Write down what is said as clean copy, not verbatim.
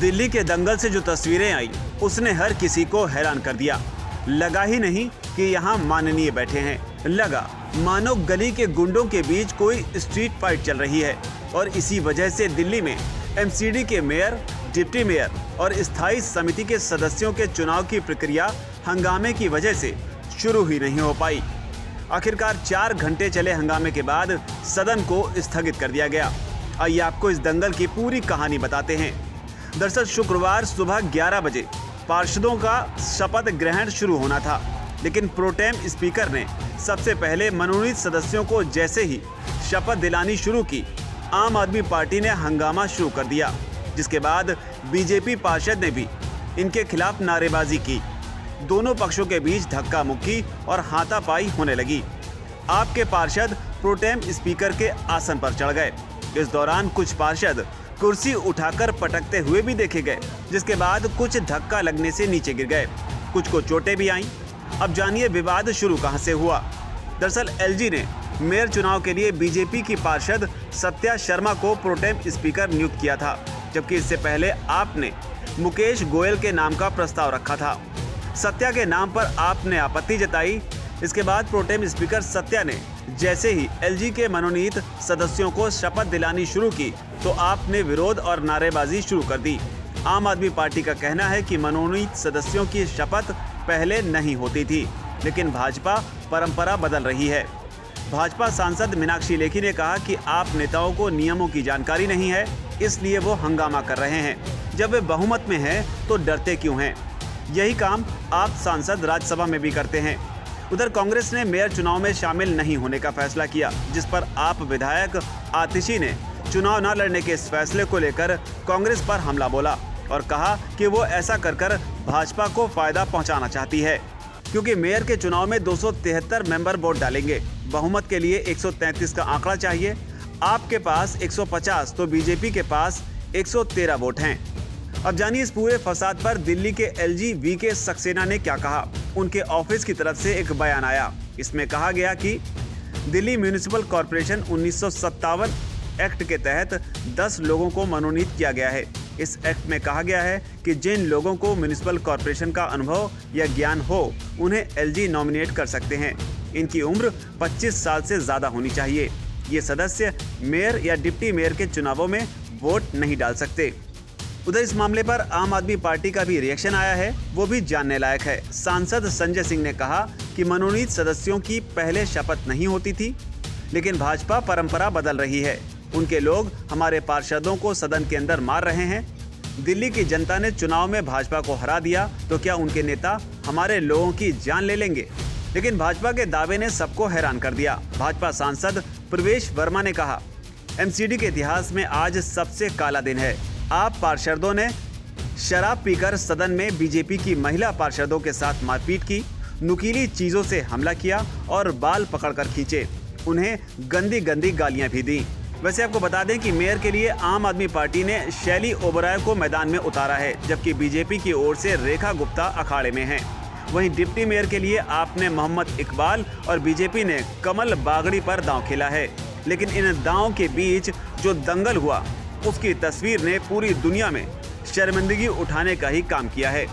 दिल्ली के दंगल से जो तस्वीरें आई उसने हर किसी को हैरान कर दिया। लगा ही नहीं कि यहाँ माननीय बैठे हैं, लगा मानो गली के गुंडों के बीच कोई स्ट्रीट फाइट चल रही है। और इसी वजह से दिल्ली में एमसीडी के मेयर, डिप्टी मेयर और स्थायी समिति के सदस्यों के चुनाव की प्रक्रिया हंगामे की वजह से शुरू ही नहीं हो पाई। आखिरकार 4 घंटे चले हंगामे के बाद सदन को स्थगित कर दिया गया। आइए आपको इस दंगल की पूरी कहानी बताते हैं। दरअसल शुक्रवार सुबह 11 बजे पार्षदों का शपथ ग्रहण शुरू होना था, लेकिन प्रोटेम स्पीकर ने सबसे पहले मनोनीत सदस्यों को जैसे ही शपथ दिलानी शुरू की, आम आदमी पार्टी ने हंगामा शुरू कर दिया, जिसके बाद बीजेपी पार्षद ने भी इनके खिलाफ नारेबाजी की। दोनों पक्षों के बीच धक्का मुक्की और हाथापाई होने लगी। आपके पार्षद प्रोटेम स्पीकर के आसन पर चढ़ गए। इस दौरान कुछ पार्षद कुर्सी उठाकर पटकते हुए भी देखे गए, जिसके बाद कुछ धक्का लगने से नीचे गिर गए। कुछ को चोटें भी आईं। अब जानिए विवाद शुरू कहां से हुआ। दरअसल एलजी ने मेयर चुनाव के लिए बीजेपी की पार्षद सत्या शर्मा को प्रोटेम स्पीकर नियुक्त किया था, जबकि इससे पहले आपने मुकेश गोयल के नाम का प्रस्ताव रखा था। सत्या के नाम पर आपने आपत्ति जताई। इसके बाद प्रोटेम स्पीकर सत्या ने जैसे ही एलजी के मनोनीत सदस्यों को शपथ दिलानी शुरू की, तो आपने विरोध और नारेबाजी शुरू कर दी। आम आदमी पार्टी का कहना है कि मनोनीत सदस्यों की शपथ पहले नहीं होती थी, लेकिन भाजपा परंपरा बदल रही है। भाजपा सांसद मीनाक्षी लेखी ने कहा कि आप नेताओं को नियमों की जानकारी नहीं है, इसलिए वो हंगामा कर रहे हैं। जब वे बहुमत में हैं तो डरते क्यों हैं? यही काम आप सांसद राज्यसभा में भी करते हैं। उधर कांग्रेस ने मेयर चुनाव में शामिल नहीं होने का फैसला किया, जिस पर आप विधायक आतिशी ने चुनाव न लड़ने के इस फैसले को लेकर कांग्रेस पर हमला बोला और कहा कि वो ऐसा कर भाजपा को फायदा पहुंचाना चाहती है, क्योंकि मेयर के चुनाव में 273 मेंबर वोट डालेंगे। बहुमत के लिए 133 का आंकड़ा चाहिए। आपके पास 150 तो बीजेपी के पास 113 वोट हैं। अब जानिए इस पूरे फसाद पर दिल्ली के एलजी वीके सक्सेना ने क्या कहा। उनके ऑफिस की तरफ से एक बयान आया। इसमें कहा गया कि दिल्ली म्यूनिसिपल कॉर्पोरेशन 1957 एक्ट के तहत 10 लोगों को मनोनीत किया गया है। इस एक्ट में कहा गया है कि जिन लोगों को म्यूनिसिपल कॉर्पोरेशन का अनुभव या ज्ञान हो, उन्हें एलजी नॉमिनेट कर सकते हैं। इनकी उम्र 25 साल से ज़्यादा होनी चाहिए। ये सदस्य मेयर या डिप्टी मेयर के चुनावों में वोट नहीं डाल सकते। उधर इस मामले पर आम आदमी पार्टी का भी रिएक्शन आया है, वो भी जानने लायक है। सांसद संजय सिंह ने कहा कि मनोनीत सदस्यों की पहले शपथ नहीं होती थी, लेकिन भाजपा परंपरा बदल रही है। उनके लोग हमारे पार्षदों को सदन के अंदर मार रहे हैं। दिल्ली की जनता ने चुनाव में भाजपा को हरा दिया, तो क्या उनके नेता हमारे लोगों की जान ले लेंगे? लेकिन भाजपा के दावे ने सबको हैरान कर दिया। भाजपा सांसद प्रवेश वर्मा ने कहा, एमसीडी के इतिहास में आज सबसे काला दिन है। आप पार्षदों ने शराब पीकर सदन में बीजेपी की महिला पार्षदों के साथ मारपीट की, नुकीली चीजों से हमला किया और बाल पकड़कर खींचे। उन्हें गंदी गंदी गालियां भी दी। वैसे आपको बता दें कि मेयर के लिए आम आदमी पार्टी ने शैली ओबराय को मैदान में उतारा है, जबकि बीजेपी की ओर से रेखा गुप्ता अखाड़े में हैं। वहीं डिप्टी मेयर के लिए आपने मोहम्मद इकबाल और बीजेपी ने कमल बागड़ी पर दांव खेला है। लेकिन इन दांव के बीच जो दंगल हुआ, उसकी तस्वीर ने पूरी दुनिया में शर्मिंदगी उठाने का ही काम किया है।